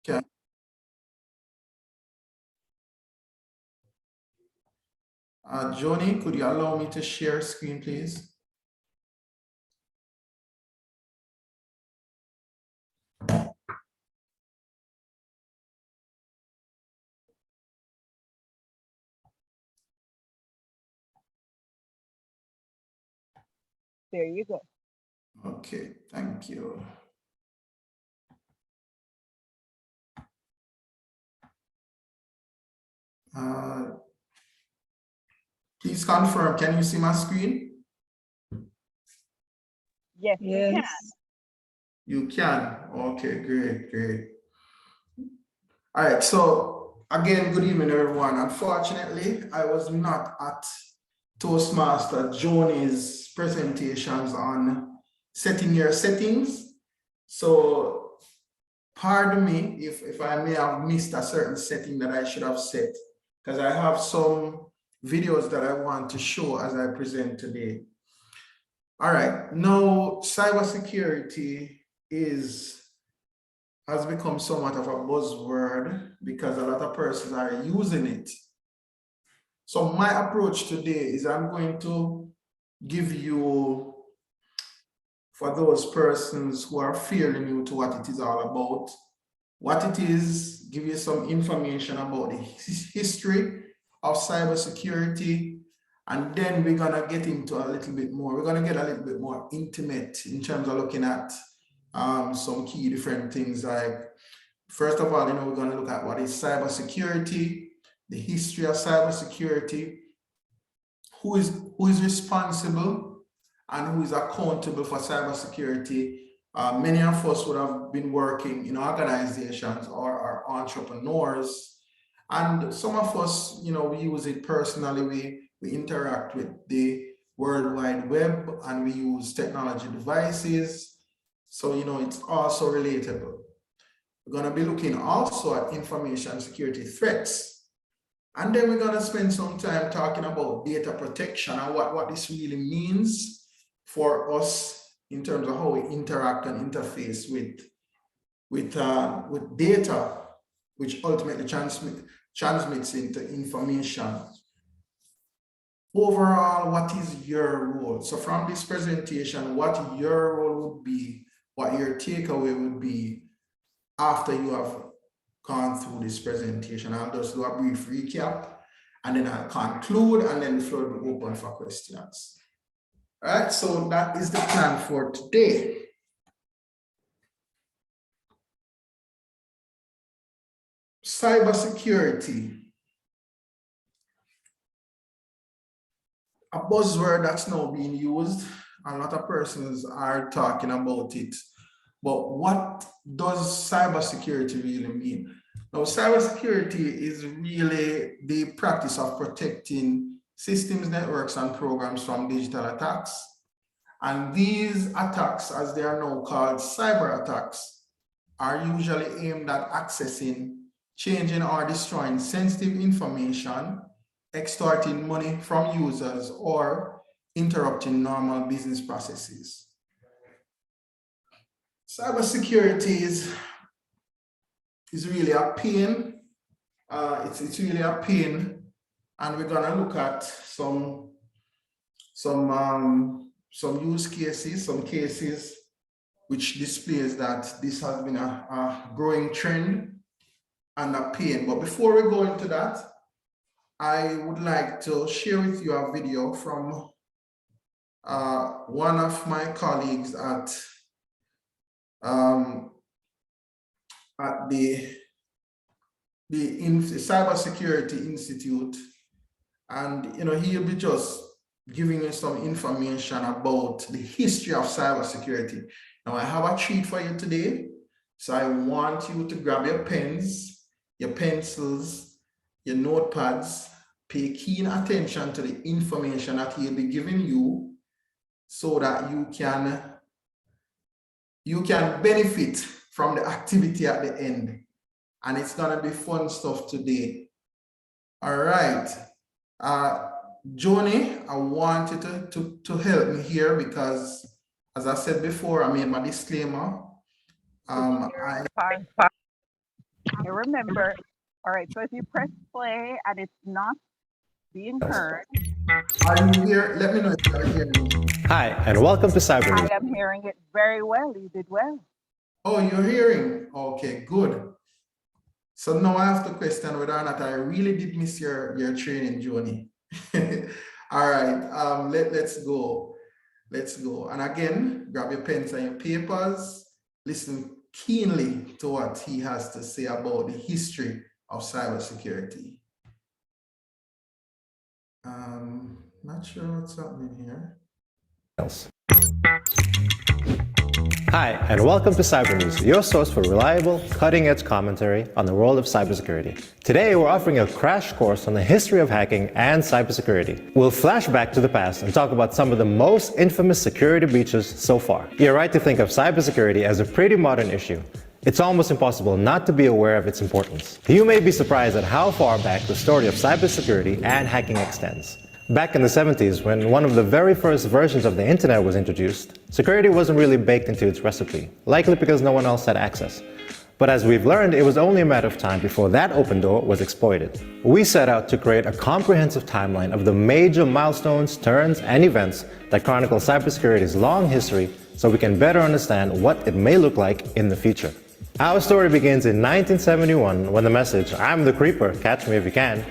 Okay. Joni, could you allow me to share screen, please? There you go. Okay, thank you. Please confirm, can you see my screen? Yes, Yes. You can. Okay, great, great. All right, so again, good evening, everyone. Unfortunately, I was not at Toastmaster Joni's presentations on setting your settings. So pardon me if I may have missed a certain setting that I should have set, because I have some videos that I want to show as I present today. All right, now cybersecurity has become somewhat of a buzzword because a lot of persons are using it. So my approach today is I'm going to give you, for those persons who are fairly new to what it is all about, what it is, give you some information about the history of cybersecurity, and then we're gonna get into a little bit more. We're gonna get a little bit more intimate in terms of looking at some key different things. Like, first of all, we're gonna look at what is cybersecurity, the history of cybersecurity, who is responsible and who is accountable for cybersecurity. Many of us would have been working in organizations or are entrepreneurs, and some of us, we use it personally. We interact with the World Wide Web and we use technology devices. So, it's also relatable. We're going to be looking also at information security threats. And then we're going to spend some time talking about data protection and what this really means for us in terms of how we interact and interface with data, which ultimately transmits into information. Overall, what is your role? So from this presentation, what your role would be, what your takeaway would be after you have gone through this presentation. I'll just do a brief recap and then I'll conclude, and then the floor will be open for questions. All right, so that is the plan for today. Cybersecurity. A buzzword that's now being used. A lot of persons are talking about it. But what does cybersecurity really mean? Now, cybersecurity is really the practice of protecting systems, networks, and programs from digital attacks. And these attacks, as they are now called cyber attacks, are usually aimed at accessing, changing, or destroying sensitive information, extorting money from users, or interrupting normal business processes. Cybersecurity is really a pain. It's really a pain, and we're gonna look at some use cases, some cases which displays that this has been a growing trend and a pain. But before we go into that, I would like to share with you a video from one of my colleagues at the Cybersecurity Institute, and he'll be just giving you some information about the history of cybersecurity. Now, I have a treat for you today, so I want you to grab your pens, your pencils, your notepads, pay keen attention to the information that he'll be giving you, so that you can benefit from the activity at the end. And it's gonna be fun stuff today. All right. Joni, I want you to help me here because, as I said before, I made my disclaimer. I remember. All right, so if you press play and it's not being heard, Are you here? Let me know if you're hearing me. Hi, and welcome to Cyber News. I am hearing it very well. You did well. Oh, you're hearing? Okay, good. So now I have to question whether or not I really did miss your training, Joni. All right, let's go. Let's go. And again, grab your pens and your papers. Listen keenly to what he has to say about the history of cybersecurity. Not sure what's happening here. Hi, and welcome to Cyber News, your source for reliable, cutting-edge commentary on the world of cybersecurity. Today, we're offering a crash course on the history of hacking and cybersecurity. We'll flash back to the past and talk about some of the most infamous security breaches so far. You're right to think of cybersecurity as a pretty modern issue. It's almost impossible not to be aware of its importance. You may be surprised at how far back the story of cybersecurity and hacking extends. Back in the 70s, when one of the very first versions of the internet was introduced, security wasn't really baked into its recipe, likely because no one else had access. But as we've learned, it was only a matter of time before that open door was exploited. We set out to create a comprehensive timeline of the major milestones, turns, and events that chronicle cybersecurity's long history so we can better understand what it may look like in the future. Our story begins in 1971 when the message, "I'm the creeper, catch me if you can,"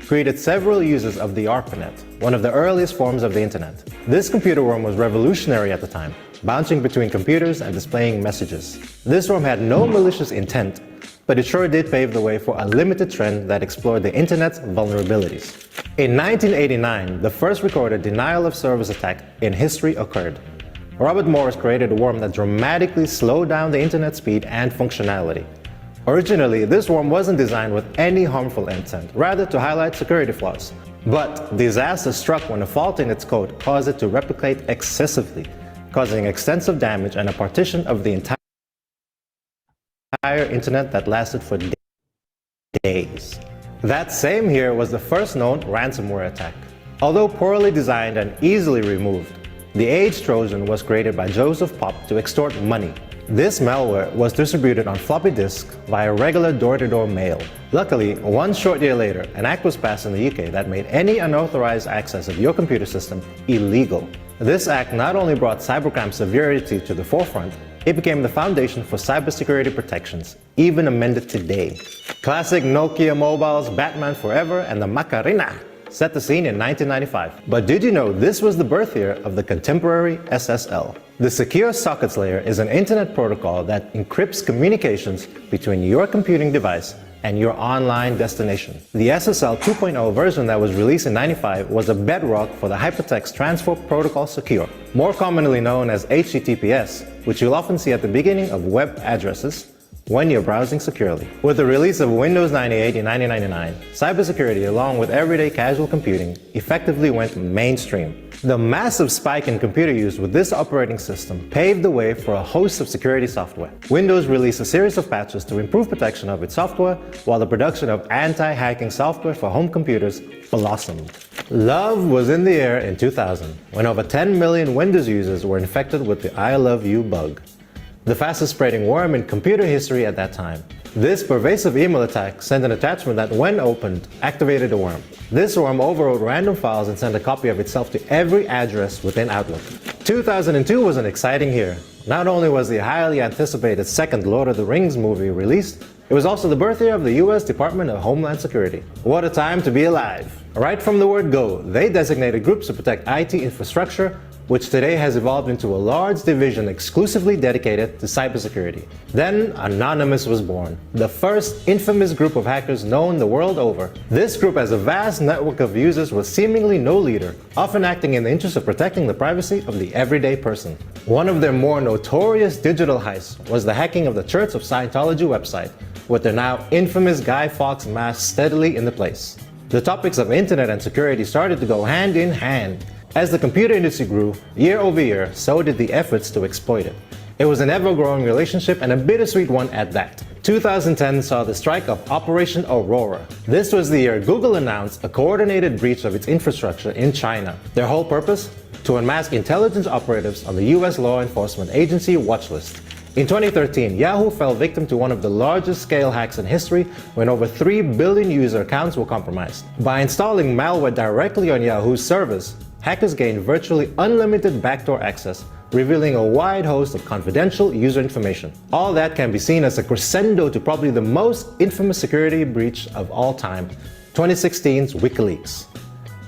created several users of the ARPANET, one of the earliest forms of the internet. This computer worm was revolutionary at the time, bouncing between computers and displaying messages. This worm had no malicious intent, but it sure did pave the way for a limited trend that explored the internet's vulnerabilities. In 1989, the first recorded denial of service attack in history occurred. Robert Morris created a worm that dramatically slowed down the internet speed and functionality. Originally, this worm wasn't designed with any harmful intent, rather to highlight security flaws. But disaster struck when a fault in its code caused it to replicate excessively, causing extensive damage and a partition of the entire internet that lasted for days. That same year was the first known ransomware attack. Although poorly designed and easily removed, the Age Trojan was created by Joseph Pop to extort money. This malware was distributed on floppy disk via regular door-to-door mail. Luckily, one short year later, an act was passed in the UK that made any unauthorized access of your computer system illegal. This act not only brought cybercrime severity to the forefront, it became the foundation for cybersecurity protections, even amended today. Classic Nokia mobiles, Batman Forever, and the Macarena set the scene in 1995. But did you know this was the birth year of the contemporary SSL? The Secure Sockets Layer is an internet protocol that encrypts communications between your computing device and your online destination. The SSL 2.0 version that was released in 1995 was a bedrock for the Hypertext Transfer Protocol Secure, more commonly known as HTTPS, which you'll often see at the beginning of web addresses when you're browsing securely. With the release of Windows 98 in 1999, cybersecurity, along with everyday casual computing, effectively went mainstream. The massive spike in computer use with this operating system paved the way for a host of security software. Windows released a series of patches to improve protection of its software, while the production of anti-hacking software for home computers blossomed. Love was in the air in 2000, when over 10 million Windows users were infected with the I love you bug, the fastest spreading worm in computer history at that time. This pervasive email attack sent an attachment that, when opened, activated the worm. This worm overwrote random files and sent a copy of itself to every address within Outlook. 2002 was an exciting year. Not only was the highly anticipated second Lord of the Rings movie released, it was also the birth year of the US Department of Homeland Security. What a time to be alive. Right from the word go, they designated groups to protect IT infrastructure, which today has evolved into a large division exclusively dedicated to cybersecurity. Then, Anonymous was born, the first infamous group of hackers known the world over. This group has a vast network of users with seemingly no leader, often acting in the interest of protecting the privacy of the everyday person. One of their more notorious digital heists was the hacking of the Church of Scientology website, with their now infamous Guy Fawkes mask steadily in the place. The topics of internet and security started to go hand in hand. As the computer industry grew, year over year, so did the efforts to exploit it. It was an ever-growing relationship, and a bittersweet one at that. 2010 saw the strike of Operation Aurora. This was the year Google announced a coordinated breach of its infrastructure in China. Their whole purpose? To unmask intelligence operatives on the US law enforcement agency watch list. In 2013, Yahoo fell victim to one of the largest scale hacks in history when over 3 billion user accounts were compromised. By installing malware directly on Yahoo's servers, hackers gained virtually unlimited backdoor access, revealing a wide host of confidential user information. All that can be seen as a crescendo to probably the most infamous security breach of all time, 2016's WikiLeaks.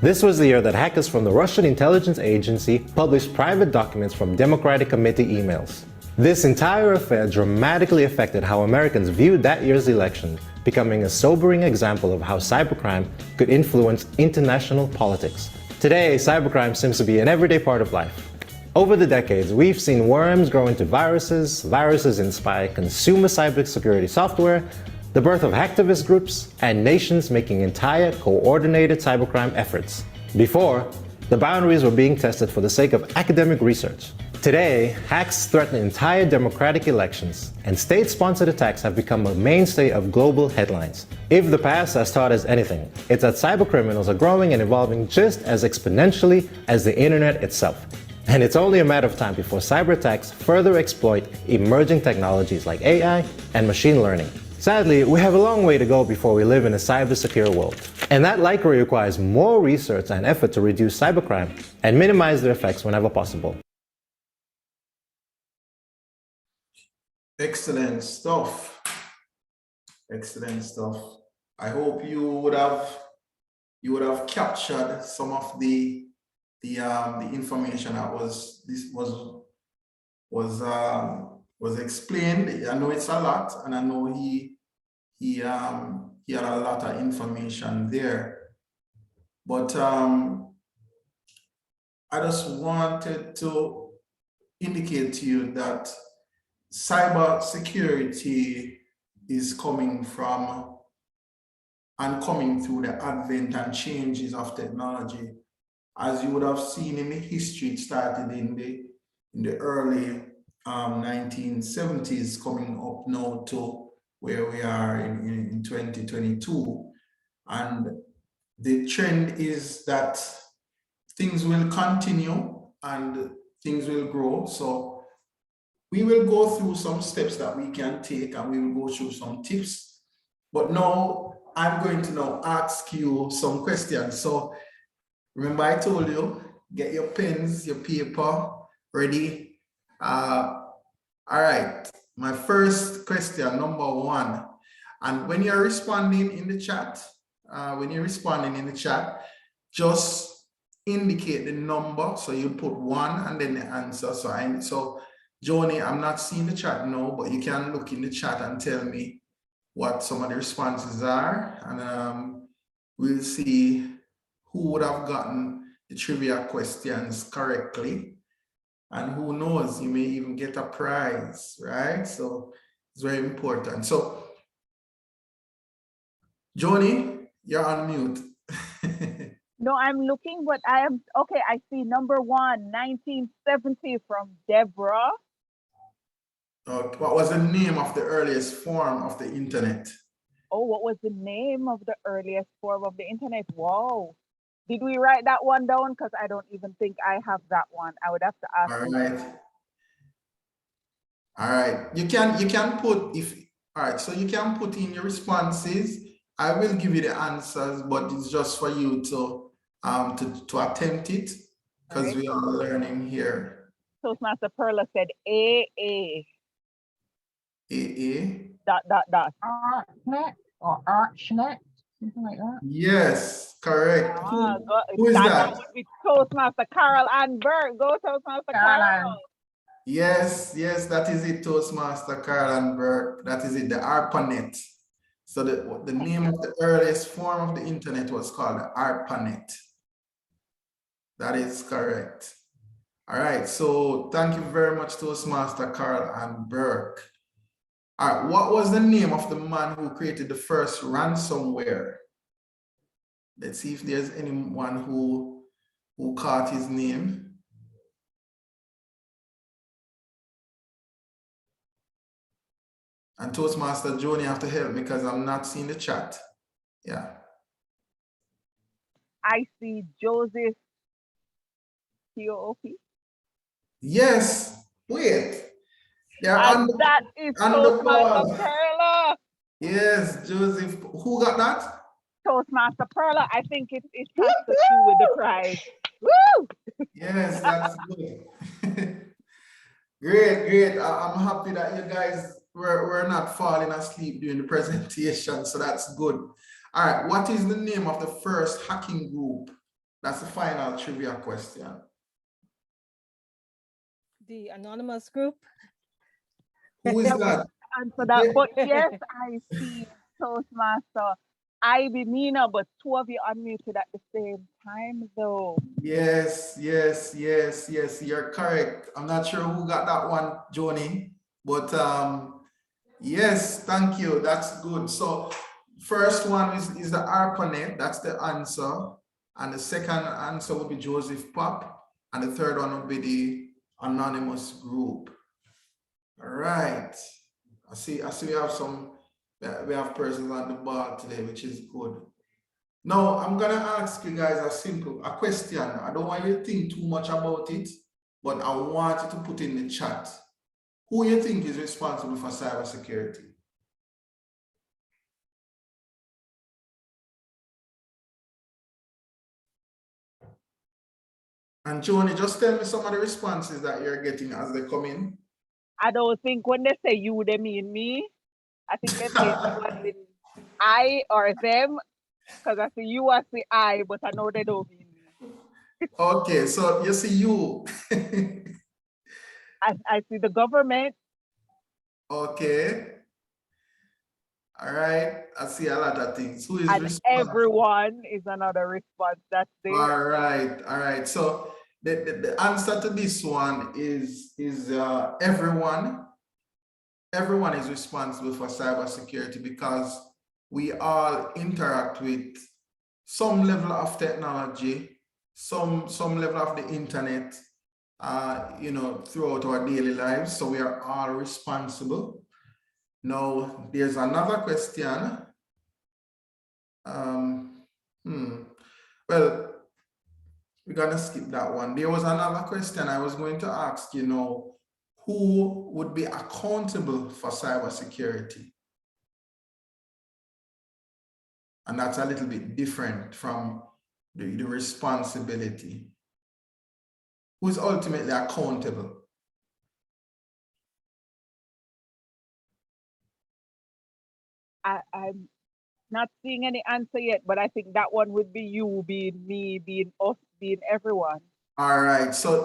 This was the year that hackers from the Russian intelligence agency published private documents from Democratic Committee emails. This entire affair dramatically affected how Americans viewed that year's election, becoming a sobering example of how cybercrime could influence international politics. Today, cybercrime seems to be an everyday part of life. Over the decades, we've seen worms grow into viruses, viruses inspire consumer cybersecurity software, the birth of hacktivist groups, and nations making entire coordinated cybercrime efforts. Before, the boundaries were being tested for the sake of academic research. Today, hacks threaten entire democratic elections, and state-sponsored attacks have become a mainstay of global headlines. If the past has taught us anything, it's that cybercriminals are growing and evolving just as exponentially as the internet itself. And it's only a matter of time before cyber attacks further exploit emerging technologies like AI and machine learning. Sadly, we have a long way to go before we live in a cyber-secure world. And that likely requires more research and effort to reduce cybercrime and minimize their effects whenever possible. Excellent stuff. Excellent stuff. I hope you would have captured some of the information that was explained. I know it's a lot, and I know he had a lot of information there. But I just wanted to indicate to you that cyber security is coming from and coming through the advent and changes of technology. As you would have seen in the history, it started in the early 1970s, coming up now to where we are in 2022. And the trend is that things will continue and things will grow. So we will go through some steps that we can take, and we will go through some tips. But now I'm going to now ask you some questions. So remember, I told you, get your pens, your paper ready. All right, my first question, number one. And when you're responding in the chat, just indicate the number. So you put 1 and then the answer. So Joni, I'm not seeing the chat now, but you can look in the chat and tell me what some of the responses are. And we'll see who would have gotten the trivia questions correctly. And who knows, you may even get a prize, right? So it's very important. So, Joni, you're on mute. No, I'm looking, but I am, okay, I see number 1, 1970 from Deborah. What was the name of the earliest form of the internet? Oh, what was the name of the earliest form of the internet? Wow. Did we write that one down? Because I don't even think I have that one. I would have to ask. All right. All right. You can put all right, so you can put in your responses. I will give you the answers, but it's just for you to attempt it, because Right. we are learning here. Toastmaster Perla said AA. AA. ... ArtNet or ArchNet, something like that. Yes, correct. Who is that? that? That would be Toastmaster Carol and Bert. Go Toastmaster Carol. Yes, that is it, Toastmaster Carl and Bert. That is it, the ARPANET. So the name of the earliest form of the internet was called the ARPANET. That is correct. All right, so thank you very much, Toastmaster Carl and Bert. All right, what was the name of the man who created the first ransomware? Let's see if there's anyone who caught his name. And Toastmaster Joni, you have to help me because I'm not seeing the chat. Yeah. I see Joseph T-O-O-P. Yes. Wait. Yeah, And that is on the Toastmaster ball. Perla. Yes, Joseph. Who got that? Toastmaster Perla. I think it has to do with the prize. Woo! Yes, that's good. Great, great. I'm happy that you guys were not falling asleep during the presentation, so that's good. All right, what is the name of the first hacking group? That's the final trivia question. The anonymous group. Who is that? Answer that. But yes, I see Toastmaster. I be Mina, but two of you unmuted at the same time, though. Yes, yes, yes, yes, you're correct. I'm not sure who got that one, Joni, but yes, thank you. That's good. So first one is the ARPANET. That's the answer. And the second answer would be Joseph Pop. And the third one would be the anonymous group. All right. I see we have persons on the ball today, which is good. Now, I'm gonna ask you guys a question. I don't want you to think too much about it, but I want you to put in the chat. Who you think is responsible for cybersecurity? And Joni, just tell me some of the responses that you're getting as they come in. I don't think when they say you, they mean me. I think they mean one with I or them, because I see you, I see I, but I know they don't mean me. Okay, so you see you. I see the government. Okay. All right. I see a lot of things. Who is And responsible? everyone is another response that's there. All right. All right. So the answer to this one is everyone. Everyone is responsible for cybersecurity because we all interact with some level of technology, some level of the internet, throughout our daily lives. So we are all responsible. Now, there's another question. Well, we're gonna skip that one. There was another question I was going to ask, who would be accountable for cybersecurity? And that's a little bit different from the responsibility. Who is ultimately accountable? I'm not seeing any answer yet, but I think that one would be you, being me, being us, being everyone. All right. So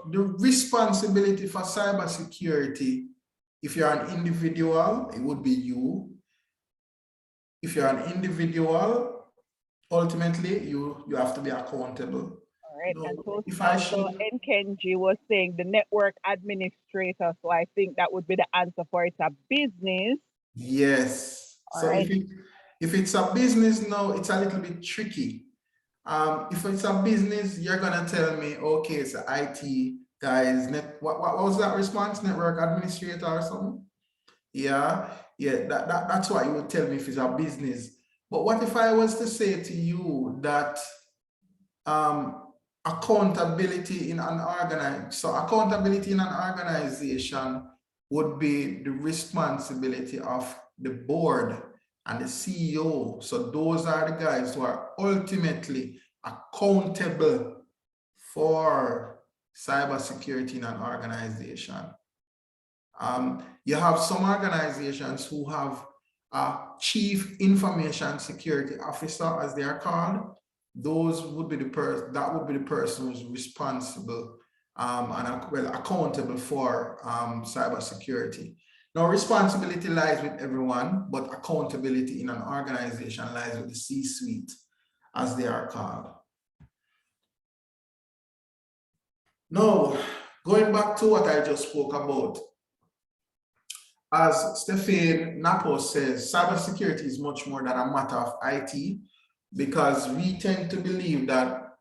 the responsibility for cybersecurity, if you're an individual, it would be you. If you're an individual, ultimately you have to be accountable. All right. No, And so if I should, Kenji was saying the network administrator. So I think that would be the answer for it's a business. yes. All So right. if it's a business now, it's a little bit tricky. If it's a business, you're gonna tell me, okay, it's an IT guys. What was that response? Network administrator or something? Yeah, that's what you would tell me if it's a business. But what if I was to say to you that accountability in an organization would be the responsibility of the board and the CEO. So those are the guys who are ultimately accountable for cybersecurity in an organization. You have some organizations who have a chief information security officer, as they are called. Those would be the person who's responsible and accountable for cybersecurity. Now, responsibility lies with everyone, but accountability in an organization lies with the C-suite, as they are called. Now, going back to what I just spoke about, as Stephen Napo says, cybersecurity is much more than a matter of IT, because we tend to believe that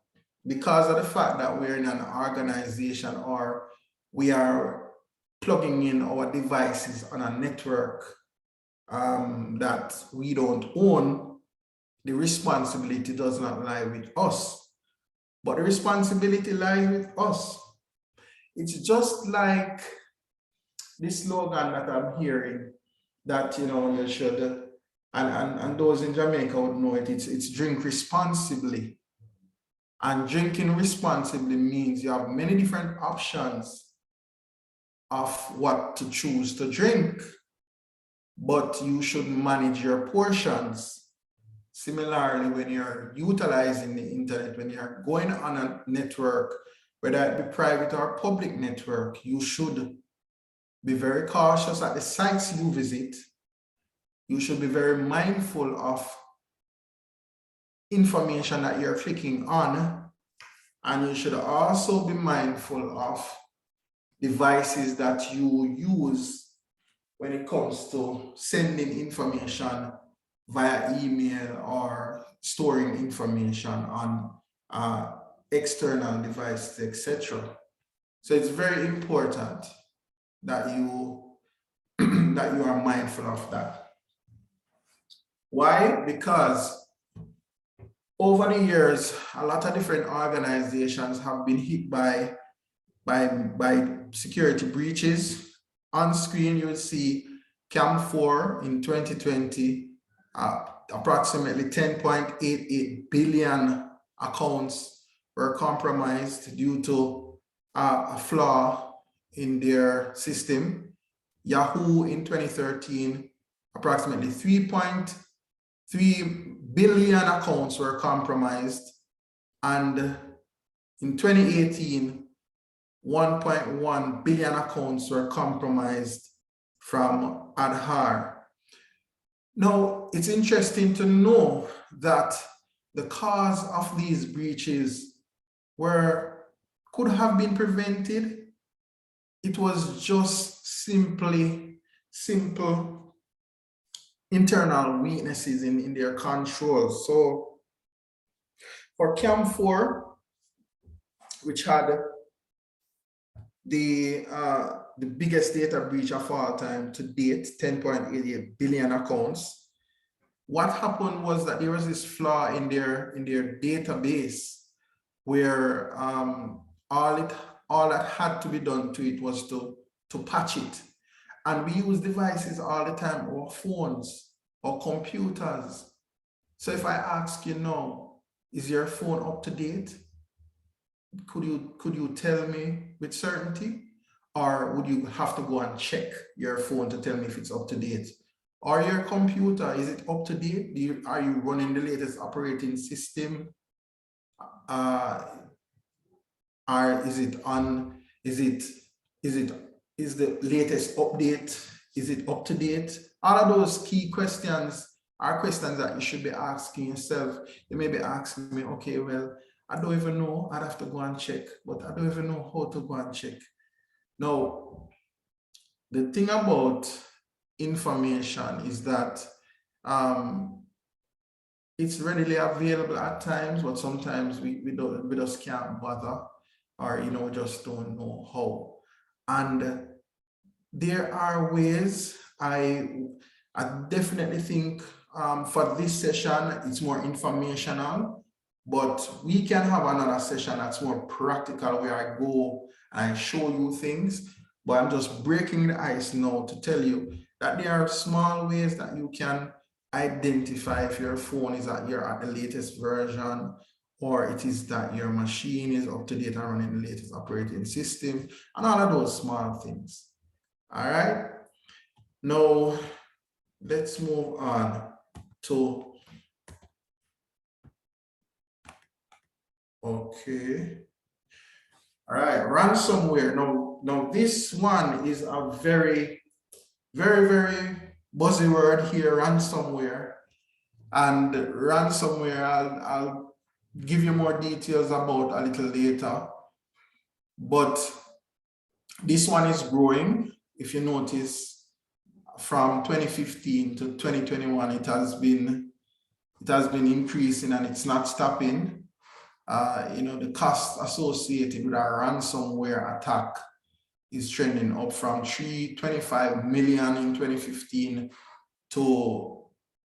because of the fact that we're in an organization or we are plugging in our devices on a network that we don't own, the responsibility does not lie with us, but the responsibility lies with us. It's just like this slogan that I'm hearing, that you should, and those in Jamaica would know it. It's drink responsibly. And drinking responsibly means you have many different options of what to choose to drink, but you should manage your portions. Similarly, when you're utilizing the internet, when you're going on a network, whether it be private or public network, you should be very cautious at the sites you visit. You should be very mindful of information that you're clicking on, and you should also be mindful of devices that you use when it comes to sending information via email or storing information on external devices, etc. So it's very important that you that you are mindful of that. Why? Because over the years, a lot of different organizations have been hit by security breaches. On screen, you will see CAM4 in 2020, approximately 10.88 billion accounts were compromised due to a flaw in their system. Yahoo in 2013, approximately 3.3 billion accounts were compromised. And in 2018, 1.1 billion accounts were compromised from Aadhaar. Now, it's interesting to know that the cause of these breaches could have been prevented. It was just simple internal weaknesses in their controls. So for CAM4, which had the biggest data breach of all time to date, 10.88 billion accounts, what happened was that there was this flaw in their database where all that had to be done to it was to patch it. And we use devices all the time, or phones or computers. So if I ask you now, is your phone up to date? Could you tell me with certainty? Or would you have to go and check your phone to tell me if it's up to date? Or your computer, is it up to date? Are you running the latest operating system? Or is the latest update, is it up to date? All of those key questions are questions that you should be asking yourself. You may be asking me, okay, well, I don't even know, I'd have to go and check, but I don't even know how to go and check. Now, the thing about information is that it's readily available at times, but sometimes we just can't bother, or just don't know how. And there are ways. I definitely think for this session it's more informational, but we can have another session that's more practical, where I go and I show you things. But I'm just breaking the ice now to tell you that there are small ways that you can identify if your phone is you're at the latest version, or it is that your machine is up to date and running the latest operating system, and all of those small things. All right. Now, let's move on to, okay. All right, ransomware. Now this one is a very, very, very buzzy word here, ransomware. And ransomware, I'll give you more details about a little later. But this one is growing. If you notice, from 2015 to 2021, it has been increasing, and it's not stopping. The cost associated with a ransomware attack is trending up from $325 million in 2015 to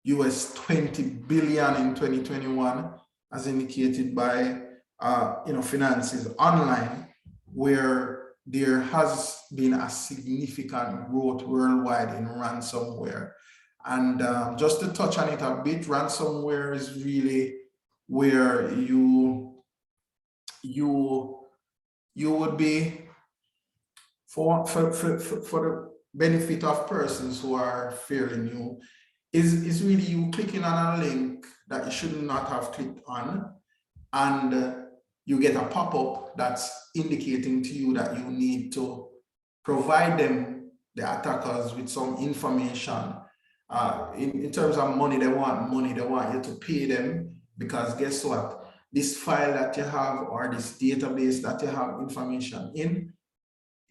US $20 billion in 2021, as indicated by Finances Online, where there has been a significant growth worldwide in ransomware. And just to touch on it a bit, ransomware is really where you would be, for the benefit of persons who are fairly new, is really you clicking on a link that you should not have clicked on, and you get a pop-up that's indicating to you that you need to provide them, the attackers, with some information. In terms of money, they want money, they want you to pay them, because guess what? This file that you have, or this database that you have information in,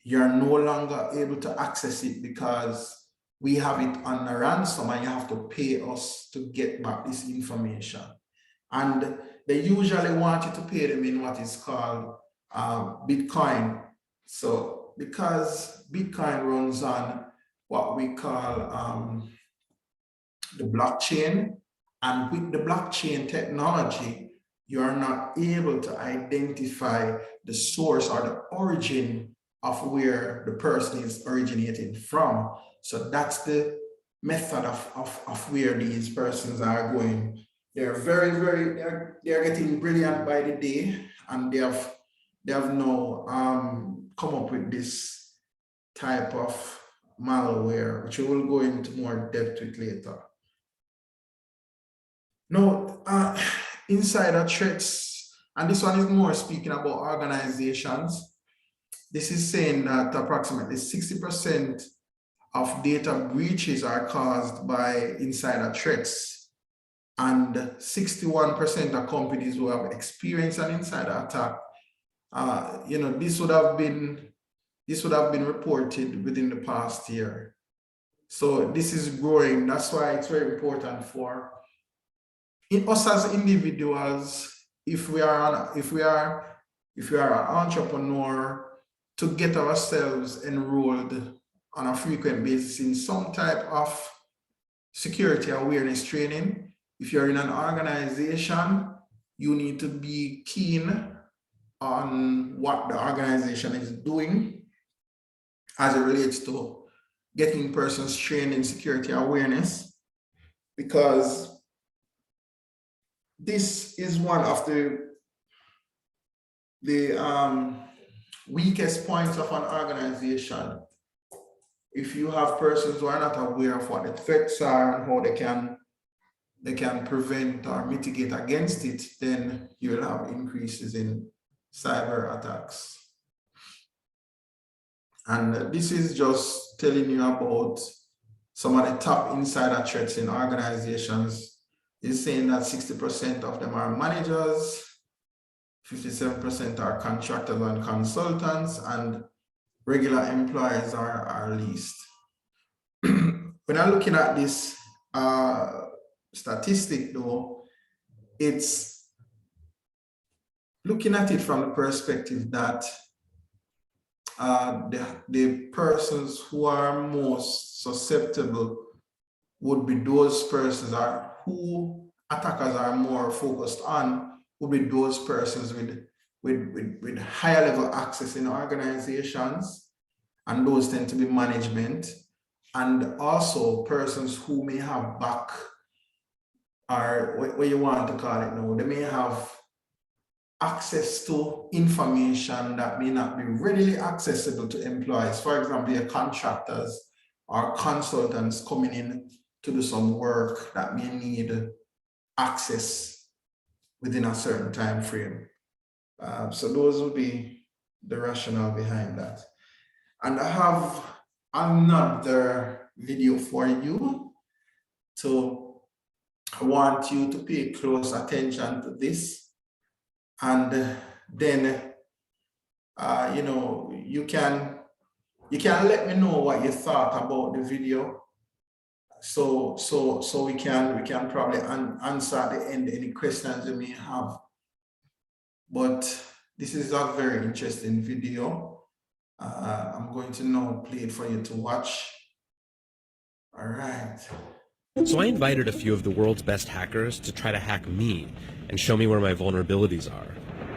you're no longer able to access it because we have it on a ransom and you have to pay us to get back this information. And they usually want you to pay them in what is called Bitcoin. So because Bitcoin runs on what we call the blockchain, and with the blockchain technology, you are not able to identify the source or the origin of where the person is originating from. So that's the method of where these persons are going. They're they're getting brilliant by the day, and they have now come up with this type of malware, which we will go into more depth with later. Now, insider threats, and this one is more speaking about organizations. This is saying that approximately 60% of data breaches are caused by insider threats, and 61% of companies who have experienced an insider attack, this would have been reported within the past year. So this is growing. That's why it's very important for us as individuals, if we are an entrepreneur, to get ourselves enrolled on a frequent basis in some type of security awareness training. If you're in an organization, you need to be keen on what the organization is doing as it relates to getting persons trained in security awareness, because this is one of the weakest points of an organization. If you have persons who are not aware of what the threats are and how they can prevent or mitigate against it, then you will have increases in cyber attacks. And this is just telling you about some of the top insider threats in organizations. It's saying that 60% of them are managers, 57% are contractors and consultants, and regular employees are least. When I'm looking at this statistic though, it's looking at it from the perspective that the persons who are most susceptible would be those persons who attackers are more focused on, would be those persons with higher level access in organizations, and those tend to be management, and also persons who may have what you want to call it now, they may have access to information that may not be readily accessible to employees. For example, your contractors or consultants coming in to do some work that may need access within a certain time frame. So those would be the rationale behind that. And I have another video for you. So I want you to pay close attention to this, and then you can let me know what you thought about the video. So we can probably answer at the end any questions you may have. But this is a very interesting video. I'm going to now play it for you to watch. All right. So I invited a few of the world's best hackers to try to hack me and show me where my vulnerabilities are.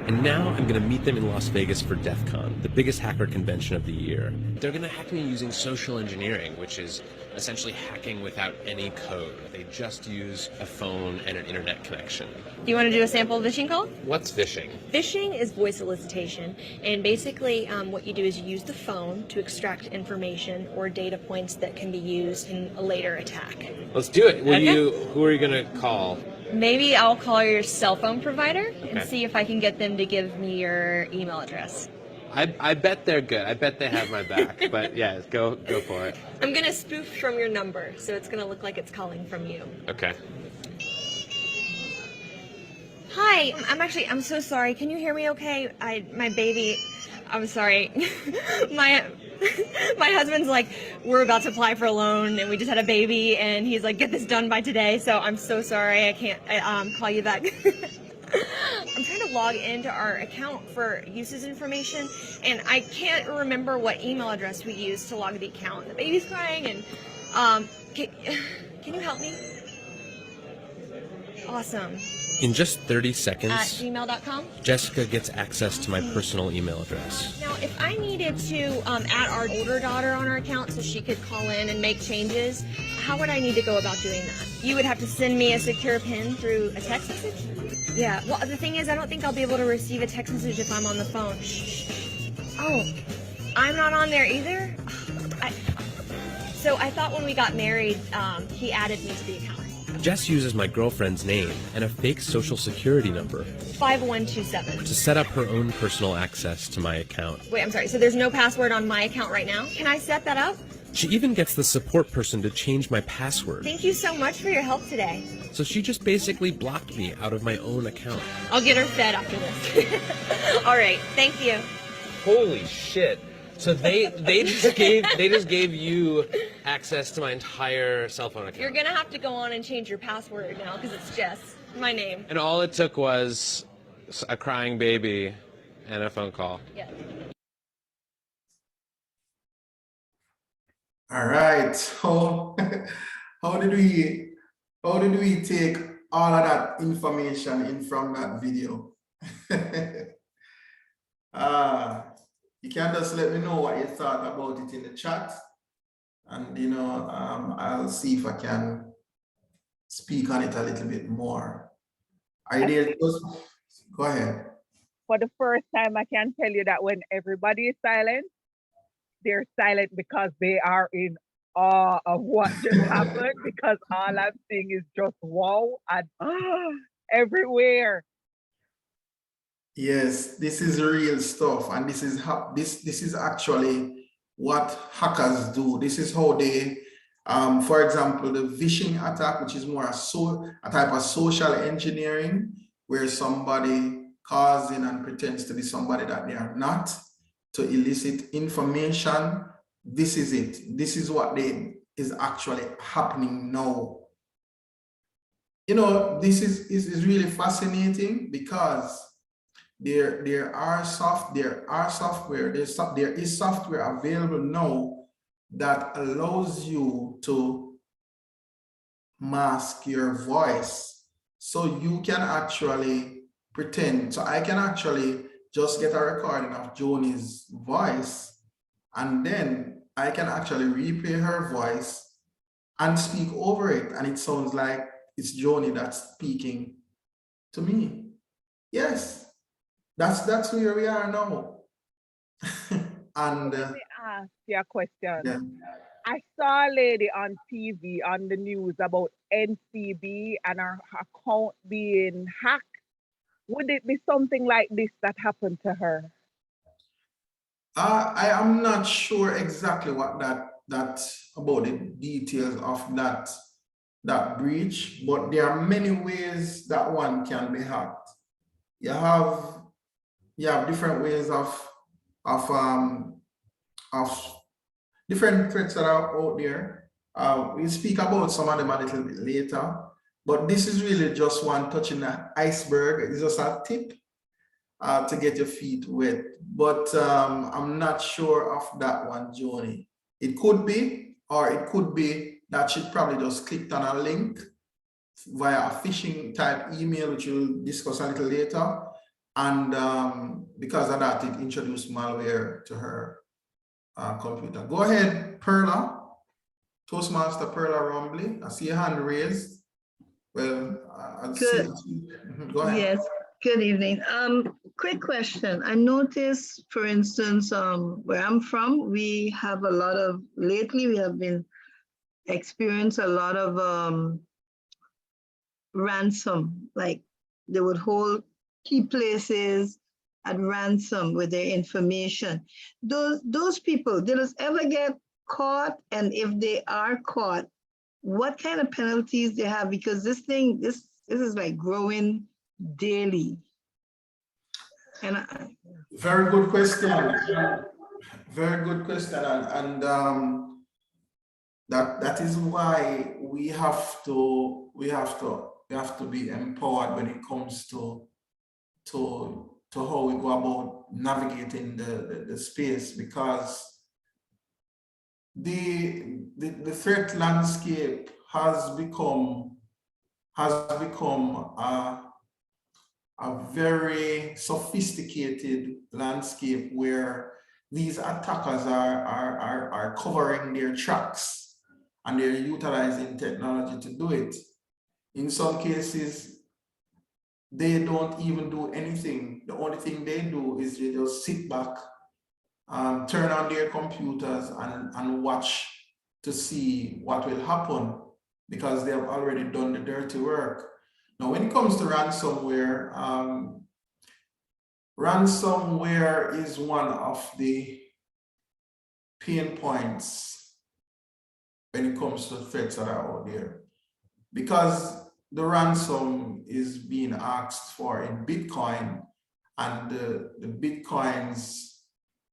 And now I'm going to meet them in Las Vegas for DEF CON, the biggest hacker convention of the year. They're going to hack me using social engineering, which is essentially hacking without any code. They just use a phone and an internet connection. Do you want to do a sample phishing call? What's phishing? Phishing is voice elicitation, and basically what you do is you use the phone to extract information or data points that can be used in a later attack. Let's do it. Okay. Who are you going to call? Maybe I'll call your cell phone provider and Okay. see if I can get them to give me your email address. I bet they're good. I bet they have my back. But yeah, go for it. I'm going to spoof from your number, so it's going to look like it's calling from you. Okay. Hi, I'm so sorry. Can you hear me okay? My baby, I'm sorry. my husband's like, we're about to apply for a loan and we just had a baby and he's like, get this done by today. So I'm so sorry. I can't call you back. I'm trying to log into our account for uses information and I can't remember what email address we used to log the account. The baby's crying and can you help me? Awesome. In just 30 At seconds, gmail.com. Jessica gets access to my personal email address. Now, if I needed to add our older daughter on our account so she could call in and make changes, how would I need to go about doing that? You would have to send me a secure PIN through a text message? Yeah, well, the thing is, I don't think I'll be able to receive a text message if I'm on the phone. Shh. Oh, I'm not on there either? So I thought when we got married, he added me to the account. Jess uses my girlfriend's name and a fake social security number 5127. to set up her own personal access to my account. Wait, I'm sorry, so there's no password on my account right now? Can I set that up? She even gets the support person to change my password. Thank you so much for your help today. So she just basically blocked me out of my own account. I'll get her fed after this. All right, thank you. Holy shit. So they just gave you access to my entire cell phone account. You're gonna have to go on and change your password now because it's Jess, my name. And all it took was a crying baby and a phone call. Yeah. All right. So how did we take all of that information in from that video? You can just let me know what you thought about it in the chat, and I'll see if I can speak on it a little bit more. Go ahead. For the first time, I can tell you that when everybody is silent, they're silent because they are in awe of what just happened, because all I'm seeing is just wow and everywhere. Yes, this is real stuff, and this is actually what hackers do. This is how they, for example, the phishing attack, which is more a type of social engineering, where somebody calls in and pretends to be somebody that they are not, to elicit information. This is it. This is what is actually happening now. This is really fascinating because there is software available now that allows you to mask your voice, so you can actually pretend. So I can actually just get a recording of Joni's voice, and then I can actually replay her voice and speak over it, and it sounds like it's Joni that's speaking to me. Yes. That's where we are now. And Let me ask you a question. yeah. I saw a lady on TV on the news about NCB and her account being hacked. Would it be something like this that happened to her? I am not sure exactly what that about the details of that breach, but there are many ways that one can be hacked. You have different ways of different threats that are out there. We'll speak about some of them a little bit later, but this is really just one touch in the iceberg. It's just a tip to get your feet wet, but I'm not sure of that one, Joni. It could be, or it could be that she probably just clicked on a link via a phishing type email, which we'll discuss a little later. And because of that, it introduced malware to her computer. Go ahead, Perla. Toastmaster Perla Rumbly. I see your hand raised. Well, I'll see. Go ahead. Yes, good evening. Quick question. I noticed, for instance, where I'm from, we have a lot of, lately we have been experienced a lot of ransom, like they would hold key places at ransom with their information. Those people, did it ever get caught? And if they are caught, what kind of penalties they have? Because this is like growing daily. And very good question. Very good question. And that is why we have to be empowered when it comes to how we go about navigating the space, because the threat landscape has become a very sophisticated landscape where these attackers are covering their tracks and they're utilizing technology to do it. In some cases, they don't even do anything. The only thing they do is they just sit back, turn on their computers and watch to see what will happen, because they have already done the dirty work. Now, when it comes to ransomware, ransomware is one of the pain points when it comes to threats that are out there, because the ransom is being asked for in Bitcoin, and the Bitcoins,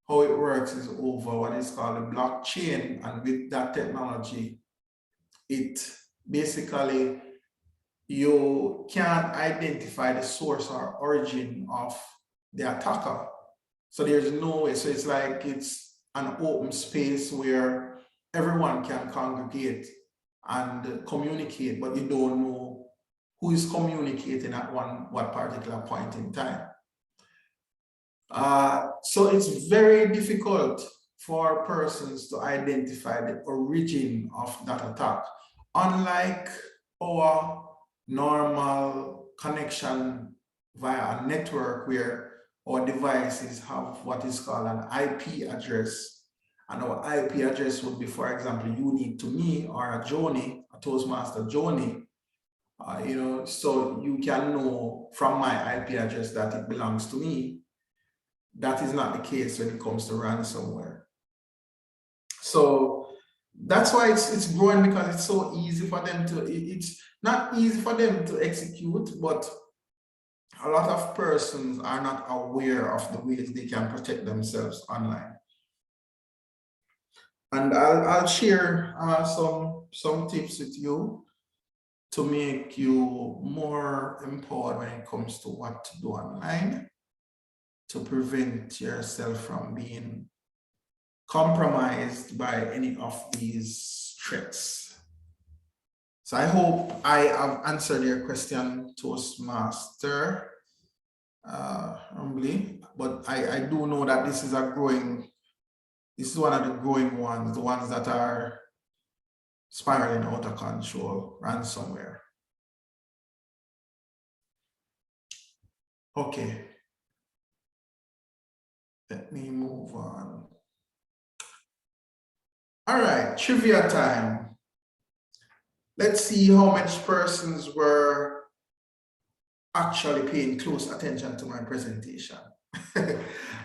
how it works is over what is called a blockchain, and with that technology, it basically, you can't identify the source or origin of the attacker. So there's no way. So it's like it's an open space where everyone can congregate and communicate, but you don't know who is communicating at what particular point in time. So it's very difficult for persons to identify the origin of that attack. Unlike our normal connection via a network where our devices have what is called an IP address, and our IP address would be, for example, unique to me or a Joni, a Toastmaster Joni, so you can know from my IP address that it belongs to me. That is not the case when it comes to ransomware. So that's why it's growing, because it's so easy for them to, it's not easy for them to execute, but a lot of persons are not aware of the ways they can protect themselves online. And I'll share some tips with you to make you more empowered when it comes to what to do online to prevent yourself from being compromised by any of these threats. So I hope I have answered your question, Toastmaster Humbly, but I do know that this is one of the growing ones, the ones that are spiraling out of control, ransomware. Okay. Let me move on. All right, trivia time. Let's see how much persons were actually paying close attention to my presentation. All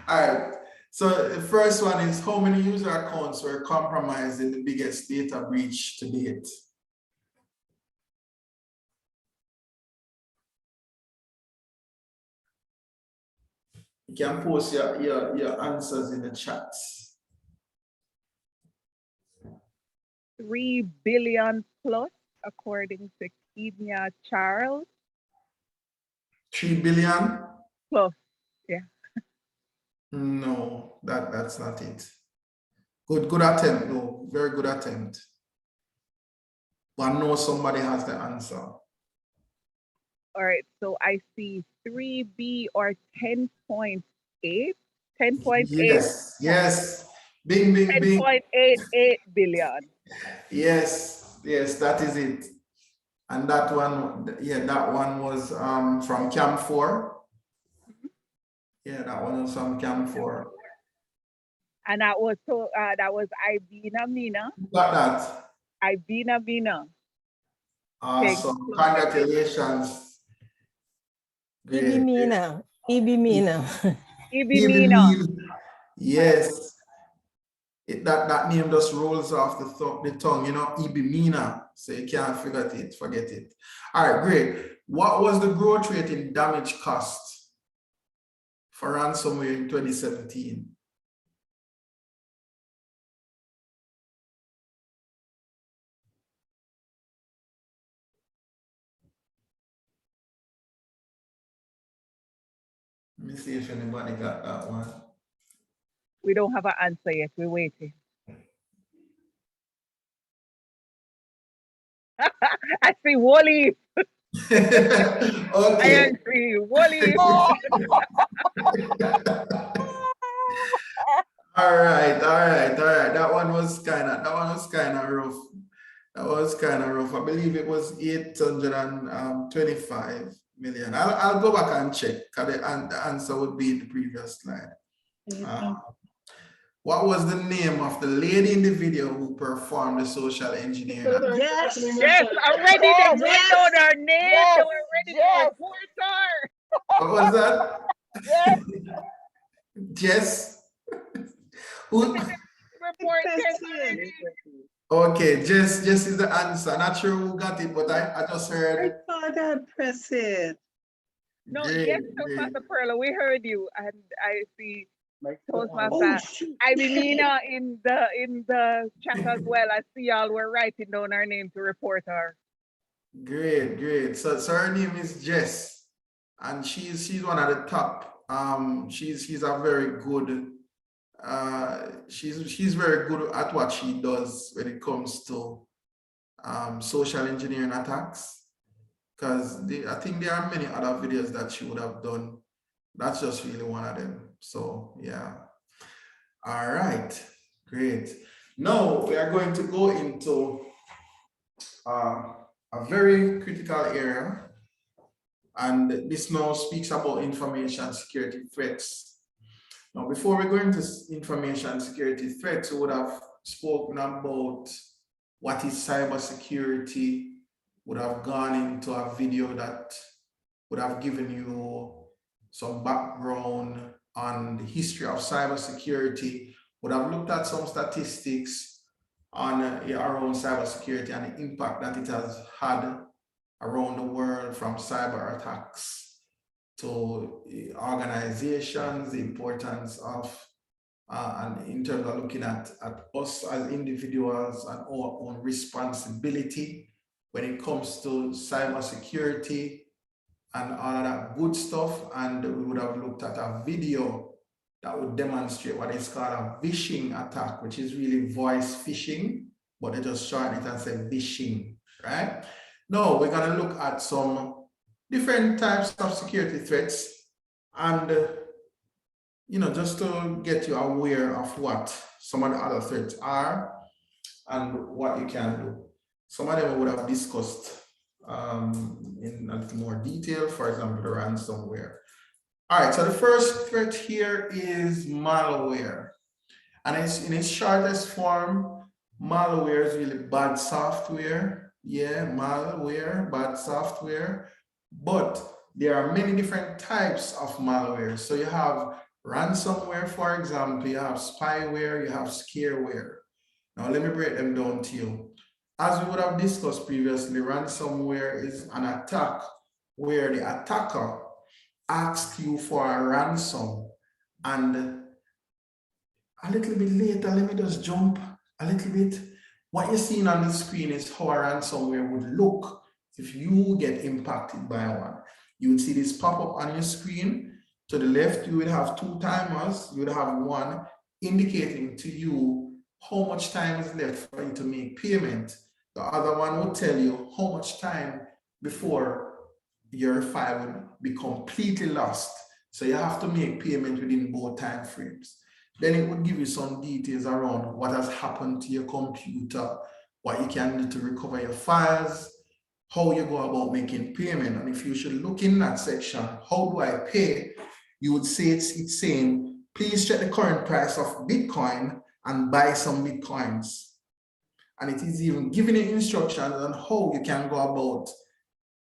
right, so the first one is, how many user accounts were compromised in the biggest data breach to date? You can post your answers in the chat. 3 billion plus, according to Kenya Charles. 3 billion? Plus, yeah. No, that's not it. Good attempt, though. Very good attempt. But I know somebody has the answer. All right, so I see 3B or 10.8, 10.8, Yes. Bing, bing, bing. 10.88 billion. Yes, that is it. And that one, yeah, that one was from Cam 4. Yeah, that one was from Cam 4. And that was Ibina Mina. Got that. Ibina Mina. Awesome. Congratulations. Ibi Great. Mina. Ibi Mina. Ibi Even Mina. mean, yes. That name just rolls off the tongue, you know, Ibimina. So you can't forget it. All right, great. What was the growth rate in damage cost for ransomware in 2017? Let me see if anybody got that one. We don't have an answer yet. We're waiting. I see Wally. Okay. I see Wally. All right. That one was kind of rough. I believe it was 825 million. I'll go back and check because the answer would be in the previous slide. What was the name of the lady in the video who performed the social engineering? Yes. Already they wrote down her name. Yes. They were ready to report her. What was that? Yes. Jess? Who? Report already. Okay, Jess is the answer. Not sure who got it, but I just I heard. thought I'd press it. No, Great, yes, great. Toastmaster Perla, we heard you, and I see Oh, Toastmaster shoot. Ibimina in the chat as well. I see y'all were writing down her name to report her. Great. So her name is Jess, and she's one of the top. She's a very good. She's very good at what she does when it comes to social engineering attacks. Because I think there are many other videos that she would have done. That's just really one of them. So yeah. All right, great. Now we are going to go into a very critical area, and this now speaks about information security threats. Now, before we go into information security threats, we would have spoken about what is cybersecurity, would have gone into a video that would have given you some background on the history of cybersecurity, would have looked at some statistics on around cybersecurity and the impact that it has had around the world, from cyber attacks to organizations, the importance of, and in terms of looking at us as individuals and our own responsibility when it comes to cybersecurity and all of that good stuff. And we would have looked at a video that would demonstrate what is called a phishing attack, which is really voice phishing, but they just shorten it and say phishing, right? Now we're going to look at some different types of security threats, and just to get you aware of what some of the other threats are and what you can do. Some of them we would have discussed in a little more detail, for example, the ransomware. All right, so the first threat here is malware. And it's in its shortest form, malware is really bad software. Yeah, malware, bad software. But there are many different types of malware. So you have ransomware, for example, you have spyware, you have scareware. Now let me break them down to you. As we would have discussed previously, ransomware is an attack where the attacker asks you for a ransom, and a little bit later, let me just jump a little bit. What you're seeing on the screen is how a ransomware would look if you get impacted by one. You would see this pop up on your screen. To the left, you would have two timers. You would have one indicating to you how much time is left for you to make payment. The other one will tell you how much time before your file will be completely lost. So you have to make payment within both time frames. Then it would give you some details around what has happened to your computer, what you can do to recover your files, how you go about making payment. And if you should look in that section, how do I pay? You would say it's saying, please check the current price of Bitcoin and buy some Bitcoins. And it is even giving you instructions on how you can go about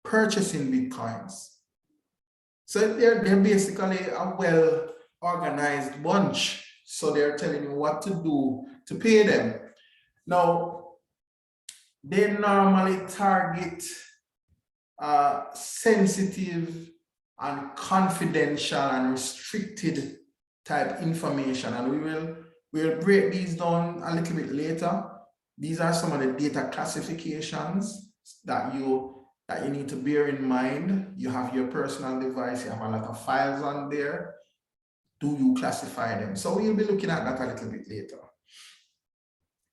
purchasing Bitcoins. So they're basically a well-organized bunch. So they're telling you what to do to pay them. Now, they normally target sensitive and confidential and restricted type information. And we'll break these down a little bit later. These are some of the data classifications that you need to bear in mind. You have your personal device, you have a lot of files on there. Do you classify them? So we'll be looking at that a little bit later.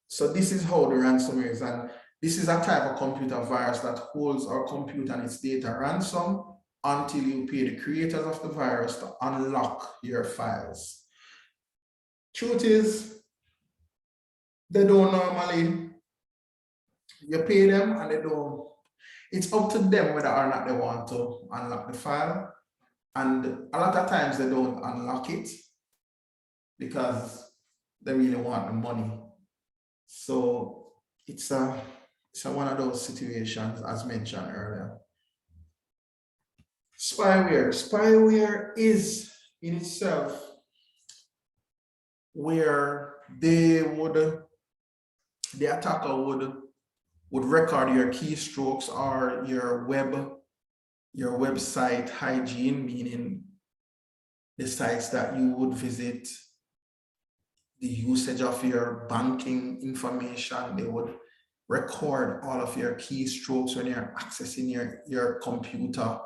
So this is how the ransomware is, and this is a type of computer virus that holds our computer and its data ransom until you pay the creators of the virus to unlock your files. Truth is, they don't normally, you pay them and they don't, it's up to them whether or not they want to unlock the file. And a lot of times they don't unlock it because they really want the money. So it's one of those situations as mentioned earlier. Spyware. Spyware is in itself where the attacker would record your keystrokes or your website hygiene, meaning the sites that you would visit, the usage of your banking information. They would record all of your keystrokes when you're accessing your computer,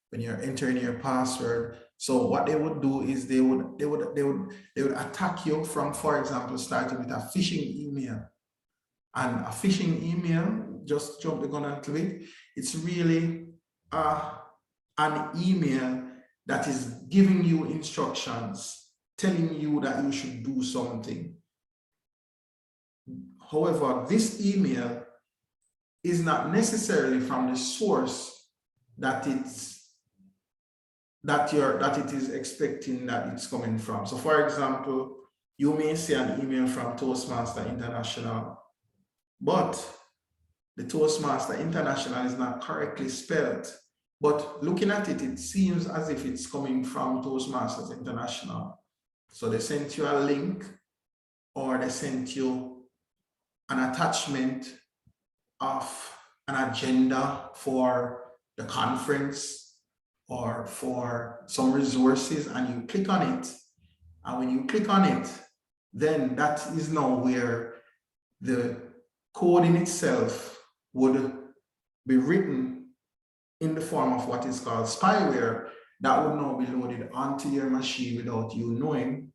when you're entering your password. So what they would do is they would attack you from, for example, starting with a phishing email. And a phishing email, just jump the gun a little bit, it's really an email that is giving you instructions, telling you that you should do something. However, this email is not necessarily from the source that it is expecting that it's coming from. So for example, you may see an email from Toastmaster International, but the Toastmaster International is not correctly spelled. But looking at it, it seems as if it's coming from Toastmasters International. So they sent you a link, or they sent you an attachment of an agenda for the conference or for some resources, and you click on it. And when you click on it, then that is now where the code in itself would be written in the form of what is called spyware that would now be loaded onto your machine without you knowing.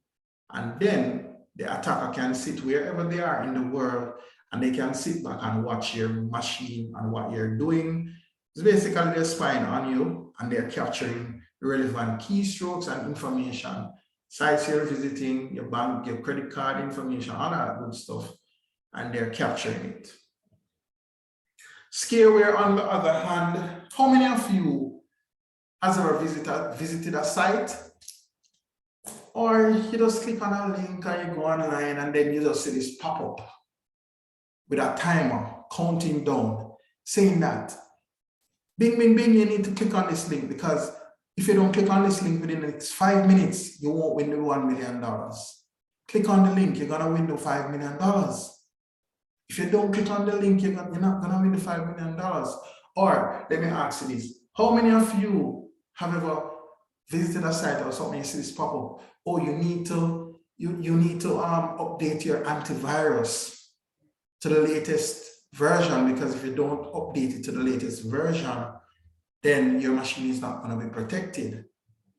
And then the attacker can sit wherever they are in the world, and they can sit back and watch your machine and what you're doing. It's basically they're spying on you, and they're capturing relevant keystrokes and information, sites you're visiting, your bank, your credit card information, all that good stuff, and they're capturing it. Scareware, on the other hand, how many of you has ever visited a site, or you just click on a link and you go online and then you just see this pop-up with a timer counting down saying that bing, bing, bing, you need to click on this link, because if you don't click on this link within the next 5 minutes, you won't win the $1 million. Click on the link, you're gonna win the $5 million. If you don't click on the link, you're not gonna win the $5 million. Or let me ask you this: how many of you have ever visited a site or something, you see this pop up? Oh, you need to update your antivirus to the latest version, because if you don't update it to the latest version, then your machine is not going to be protected.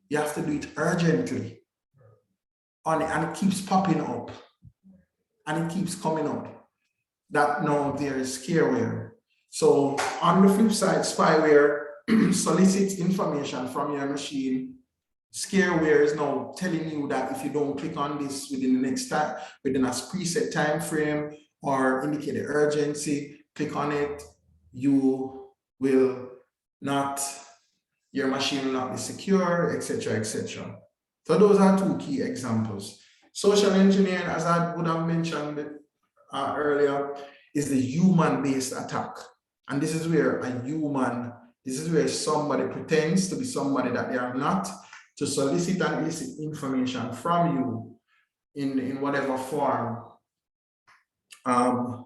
You have to do it urgently. And it keeps popping up, and it keeps coming up that now there is scareware. So on the flip side, spyware solicits information from your machine. Scareware is now telling you that if you don't click on this within the next time, within a preset time frame or indicate the urgency, click on it, you will not, your machine will not be secure, etc., etc. So those are two key examples. Social engineering, as I would have mentioned earlier, is the human-based attack. And this is where somebody pretends to be somebody that they are not, to solicit and elicit information from you in whatever form. A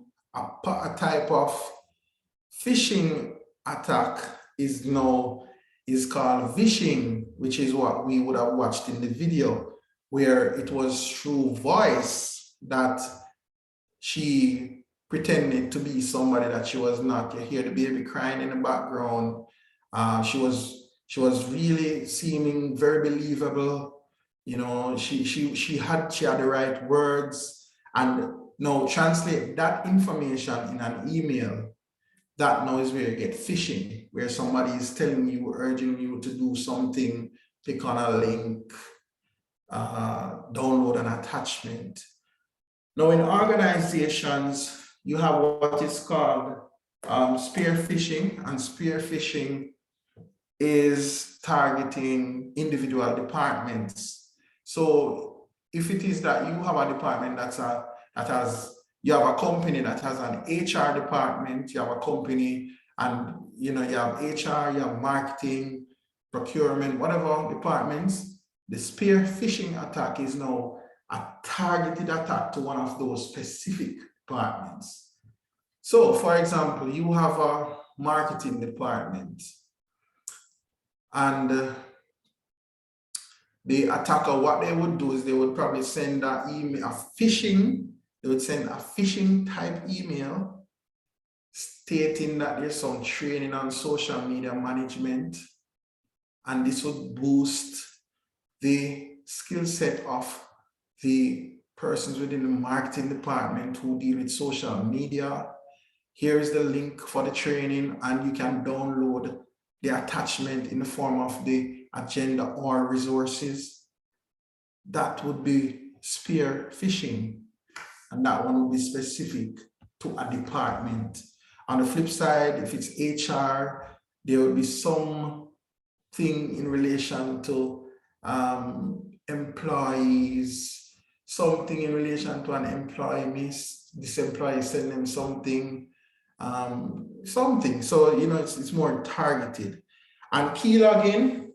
type of phishing attack is called vishing, which is what we would have watched in the video, where it was through voice that she pretended to be somebody that she was not. You hear the baby crying in the background. She was really seeming very believable. You know, she had the right words, and now translate that information in an email. That now is where you get phishing, where somebody is telling you, urging you to do something, click on a link, download an attachment. Now in organizations, you have what is called spear phishing, and spear phishing is targeting individual departments. So if it is that you have a department you have a company that has an HR department, you have a company and you have HR, you have marketing, procurement, whatever departments, the spear phishing attack is now a targeted attack to one of those specific departments. So for example, you have a marketing department, and the attacker, what they would do is they would probably send an email, they would send a phishing type email stating that there's some training on social media management, and this would boost the skill set of the persons within the marketing department who deal with social media. Here is the link for the training, and you can download the attachment in the form of the agenda or resources. That would be spear phishing, and that one would be specific to a department. On the flip side, if it's HR, there would be something in relation to employees, something in relation to an employee, this employee send them something, so it's more targeted. And keylogin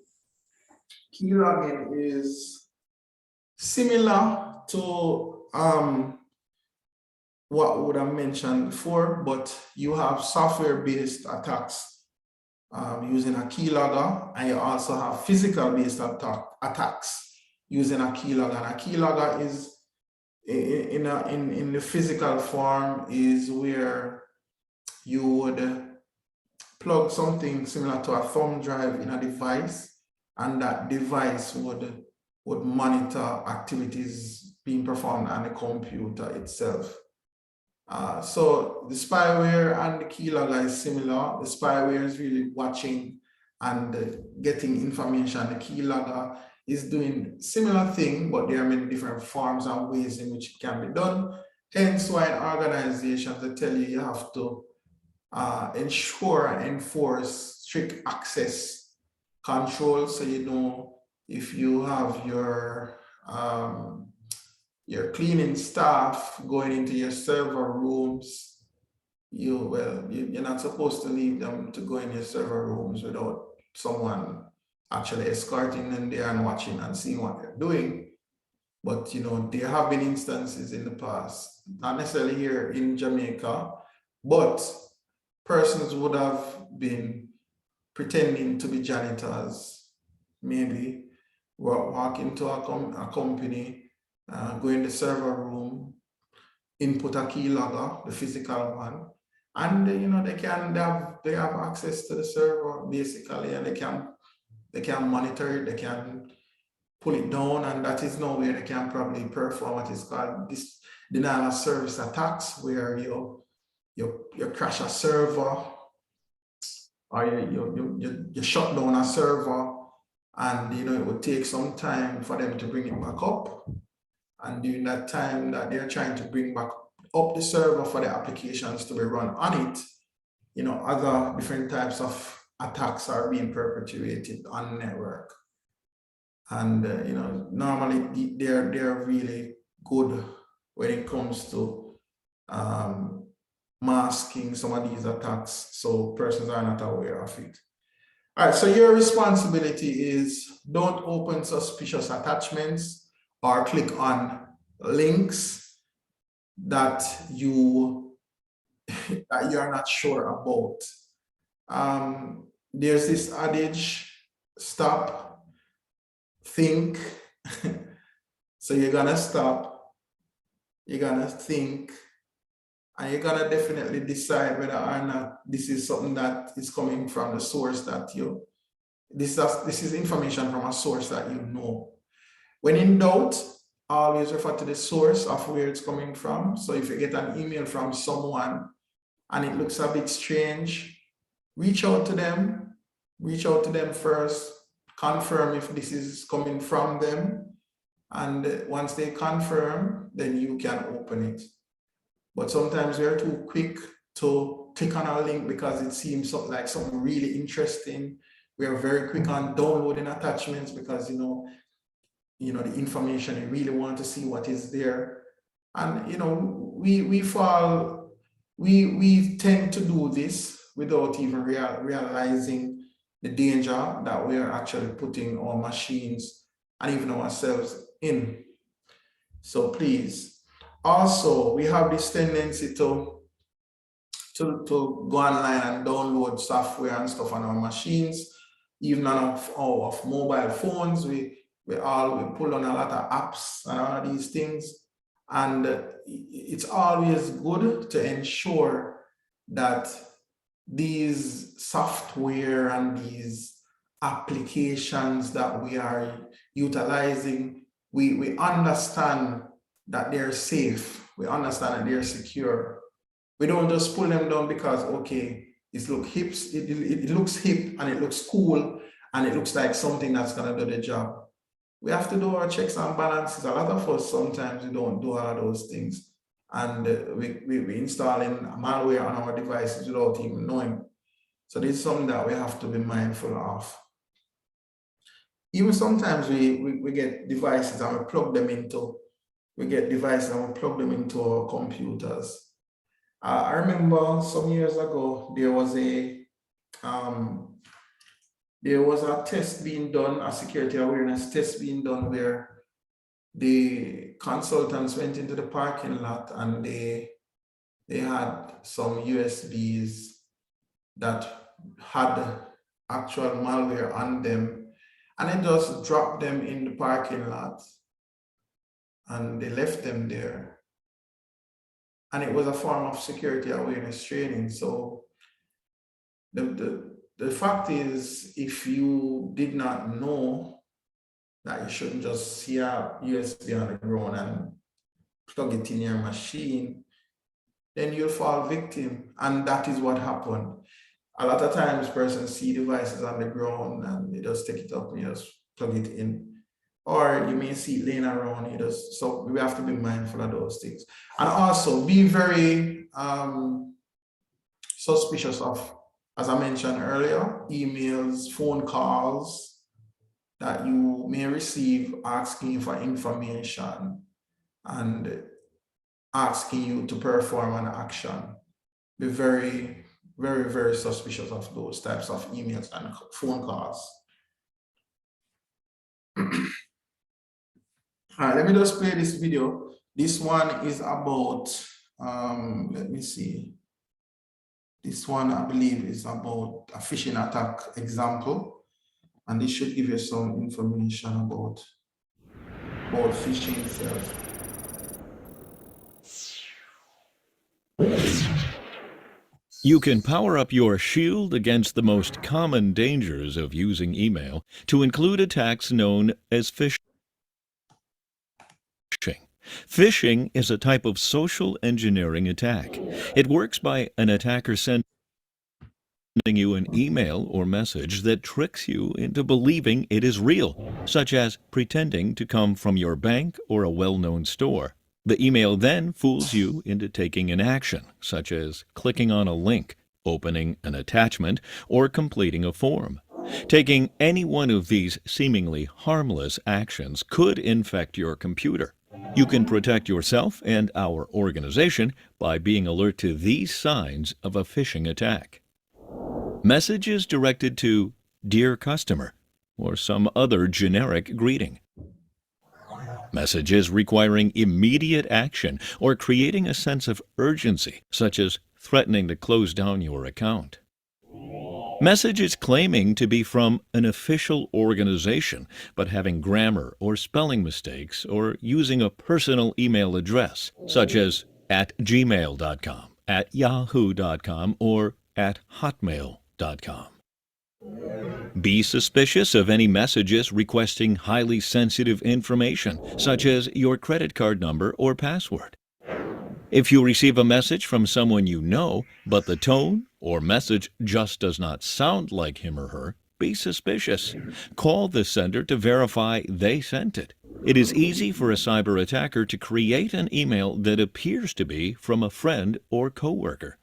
is similar to what would have mentioned before, but you have software-based attacks using a keylogger, and you also have physical-based attacks using a keylogger. And a keylogger is in the physical form is where you would plug something similar to a thumb drive in a device, and that device would monitor activities being performed on the computer itself. So the spyware and the keylogger is similar. The spyware is really watching and getting information. The keylogger is doing similar thing, but there are many different forms and ways in which it can be done. Hence why in organizations they tell you have to ensure and enforce strict access control. So if you have your cleaning staff going into your server rooms, you're not supposed to leave them to go in your server rooms without someone actually escorting them there and watching and seeing what they're doing. But there have been instances in the past, not necessarily here in Jamaica, but persons would have been pretending to be janitors, maybe walk into a company, go in the server room, input a keylogger, the physical one, and they have access to the server basically, and they can monitor it, they can pull it down, and that is now where they can probably perform what is called this denial of service attacks, where you crash a server or you shut down a server, and it would take some time for them to bring it back up. And during that time that they're trying to bring back up the server for the applications to be run on it, other different types of attacks are being perpetuated on the network. And normally they're really good when it comes to masking some of these attacks, so persons are not aware of it. All right, so your responsibility is don't open suspicious attachments or click on links that you're not sure about. There's this adage, stop, think. So you're gonna stop, you're gonna think, and you're gonna definitely decide whether or not this is something that is coming from the source that this is information from a source that you know. When in doubt, always refer to the source of where it's coming from. So if you get an email from someone and it looks a bit strange, reach out to them first, confirm if this is coming from them. And once they confirm, then you can open it. But sometimes we're too quick to click on a link because it seems like something really interesting. We are very quick on downloading attachments because the information, you really want to see what is there. And we tend to do this without even realizing the danger that we are actually putting our machines and even ourselves in. So please, also we have this tendency to go online and download software and stuff on our machines, even on our mobile phones. We pull on a lot of apps and all these things, and it's always good to ensure that these software and these applications that we are utilizing, we understand that they're safe, we understand that they're secure. We don't just pull them down because, okay, it looks hip and it looks cool and it looks like something that's gonna do the job. We have to do our checks and balances. A lot of us sometimes we don't do all of those things, and we installing malware on our devices without even knowing. So this is something that we have to be mindful of. Even sometimes we get devices and we plug them into our computers. I remember some years ago there was a test being done, a security awareness test being done, where the consultants went into the parking lot and they had some USBs that had actual malware on them, and they just dropped them in the parking lot and they left them there. And it was a form of security awareness training. So the fact is, if you did not know that you shouldn't just see a USB on the ground and plug it in your machine, then you'll fall victim. And that is what happened. A lot of times persons see devices on the ground and they just take it up and you just plug it in. Or you may see it laying around. So we have to be mindful of those things. And also be very suspicious of, as I mentioned earlier, emails, phone calls that you may receive asking you for information and asking you to perform an action. Be very, very, very suspicious of those types of emails and phone calls. All right, let me just play this video. This one is about, let me see. This one, I believe, is about a phishing attack example. And this should give you some information about phishing itself. You can power up your shield against the most common dangers of using email to include attacks known as phishing. Phishing is a type of social engineering attack. It works by an attacker sending you an email or message that tricks you into believing it is real, such as pretending to come from your bank or a well-known store. The email then fools you into taking an action, such as clicking on a link, opening an attachment, or completing a form. Taking any one of these seemingly harmless actions could infect your computer. You can protect yourself and our organization by being alert to these signs of a phishing attack. Messages directed to "Dear Customer" or some other generic greeting. Messages requiring immediate action or creating a sense of urgency, such as threatening to close down your account. Messages claiming to be from an official organization, but having grammar or spelling mistakes or using a personal email address, such as @gmail.com, @yahoo.com, or @hotmail.com. Be suspicious of any messages requesting highly sensitive information, such as your credit card number or password. If you receive a message from someone you know, but the tone or message just does not sound like him or her, be suspicious. Call the sender to verify they sent it. It is easy for a cyber attacker to create an email that appears to be from a friend or coworker.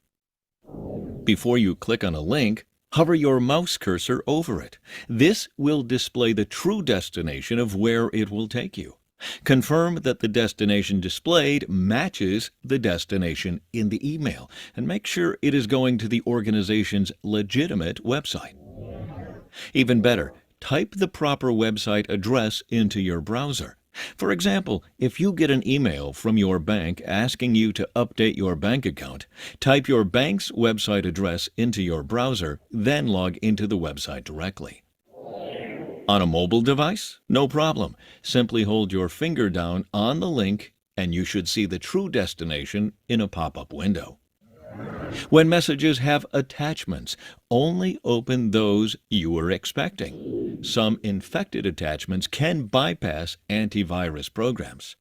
Before you click on a link, hover your mouse cursor over it. This will display the true destination of where it will take you. Confirm that the destination displayed matches the destination in the email, and make sure it is going to the organization's legitimate website. Even better, type the proper website address into your browser. For example, if you get an email from your bank asking you to update your bank account, type your bank's website address into your browser, then log into the website directly. On a mobile device? No problem. Simply hold your finger down on the link and you should see the true destination in a pop-up window. When messages have attachments, only open those you were expecting. Some infected attachments can bypass antivirus programs.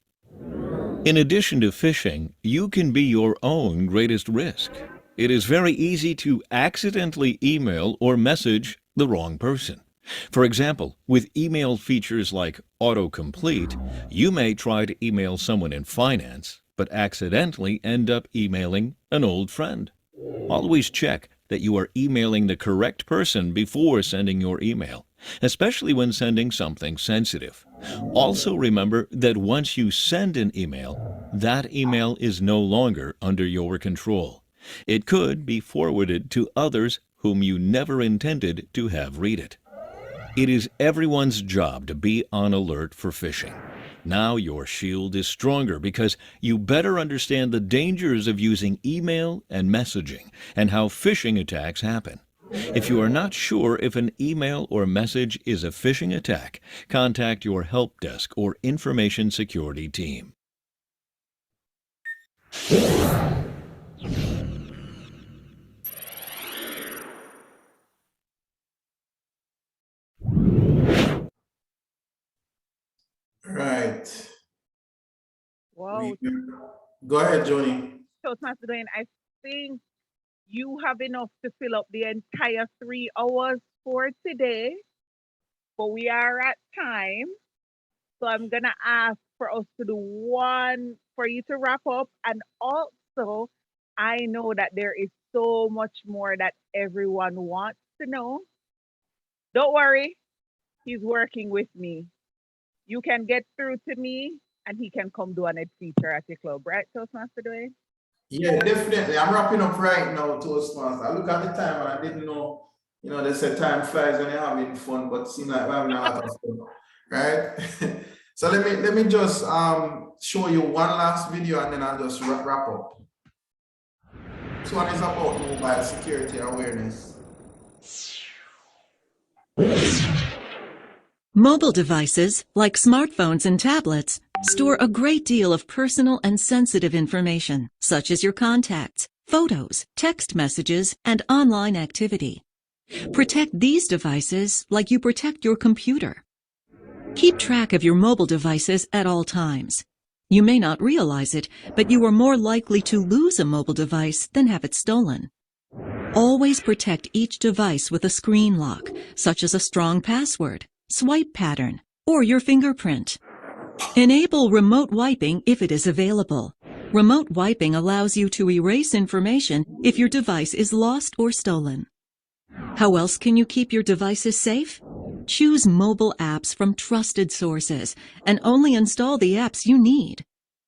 In addition to phishing, you can be your own greatest risk. It is very easy to accidentally email or message the wrong person. For example, with email features like autocomplete, you may try to email someone in finance, but accidentally end up emailing an old friend. Always check that you are emailing the correct person before sending your email, especially when sending something sensitive. Also remember that once you send an email, that email is no longer under your control. It could be forwarded to others whom you never intended to have read it. It is everyone's job to be on alert for phishing. Now your shield is stronger because you better understand the dangers of using email and messaging and how phishing attacks happen. If you are not sure if an email or message is a phishing attack, contact your help desk or information security team. Right. Wow. Go ahead, Joni. Toastmaster Dwayne, I think you have enough to fill up the entire 3 hours for today, but we are at time. So I'm going to ask for us to do one for you to wrap up. And also, I know that there is so much more that everyone wants to know. Don't worry, he's working with me. You can get through to me and he can come do an ed feature at your club, right, Toastmaster Dwayne? Yeah, definitely. I'm wrapping up right now, Toastmaster. I look at the time and I didn't know, they say time flies when you're having fun, but it seems like we're having a lot of fun, right? So let me just show you one last video and then I'll just wrap up. This one is about mobile security awareness. Mobile devices, like smartphones and tablets, store a great deal of personal and sensitive information, such as your contacts, photos, text messages, and online activity. Protect these devices like you protect your computer. Keep track of your mobile devices at all times. You may not realize it, but you are more likely to lose a mobile device than have it stolen. Always protect each device with a screen lock, such as a strong password, swipe pattern, or your fingerprint. Enable remote wiping if it is available. Remote wiping allows you to erase information if your device is lost or stolen. How else can you keep your devices safe? Choose mobile apps from trusted sources and only install the apps you need.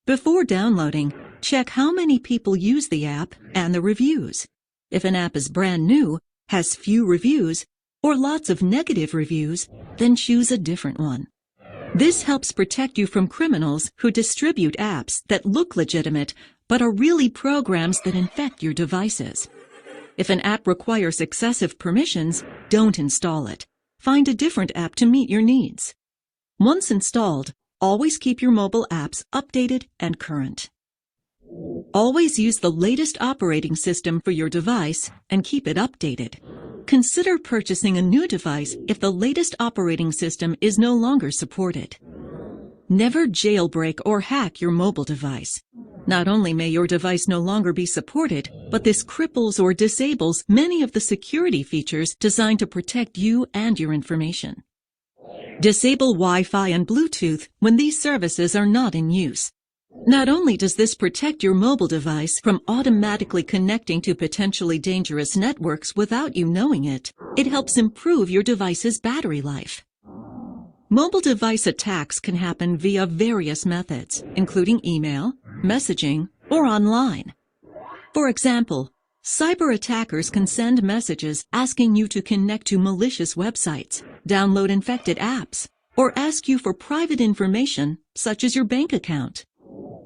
Before downloading, check how many people use the app and the reviews. If an app is brand new, has few reviews, or lots of negative reviews, then choose a different one. This helps protect you from criminals who distribute apps that look legitimate but are really programs that infect your devices. If an app requires excessive permissions, don't install it. Find a different app to meet your needs. Once installed, always keep your mobile apps updated and current. Always use the latest operating system for your device and keep it updated. Consider purchasing a new device if the latest operating system is no longer supported. Never jailbreak or hack your mobile device. Not only may your device no longer be supported, but this cripples or disables many of the security features designed to protect you and your information. Disable Wi-Fi and Bluetooth when these services are not in use. Not only does this protect your mobile device from automatically connecting to potentially dangerous networks without you knowing it, it helps improve your device's battery life. Mobile device attacks can happen via various methods, including email, messaging, or online. For example, cyber attackers can send messages asking you to connect to malicious websites, download infected apps, or ask you for private information, such as your bank account.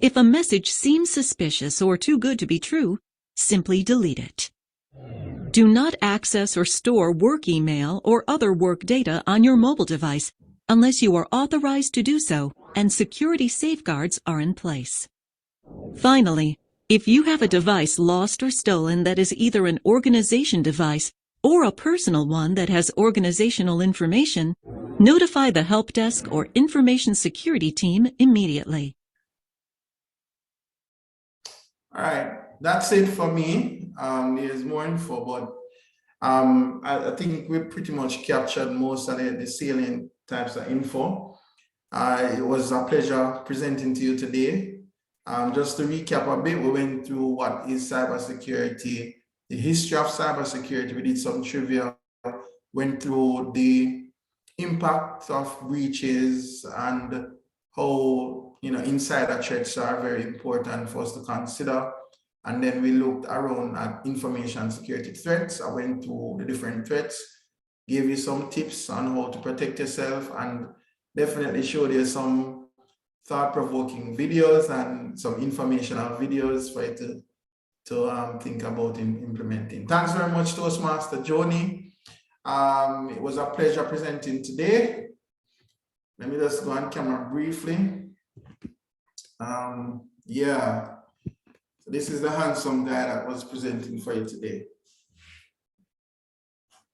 If a message seems suspicious or too good to be true, simply delete it. Do not access or store work email or other work data on your mobile device unless you are authorized to do so and security safeguards are in place. Finally, if you have a device lost or stolen that is either an organization device or a personal one that has organizational information, notify the help desk or information security team immediately. All right, that's it for me. There's more info, but I think we pretty much captured most of the salient types of info. It was a pleasure presenting to you today. Just to recap a bit, we went through what is cybersecurity, the history of cybersecurity. We did some trivia, went through the impact of breaches and how insider threats are very important for us to consider. And then we looked around at information security threats. I went through the different threats, gave you some tips on how to protect yourself, and definitely showed you some thought-provoking videos and some informational videos for you to think about implementing. Thanks very much, Toastmaster Joni. It was a pleasure presenting today. Let me just go on camera briefly. Yeah, so this is the handsome guy that was presenting for you today.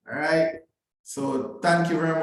All right, so thank you very much.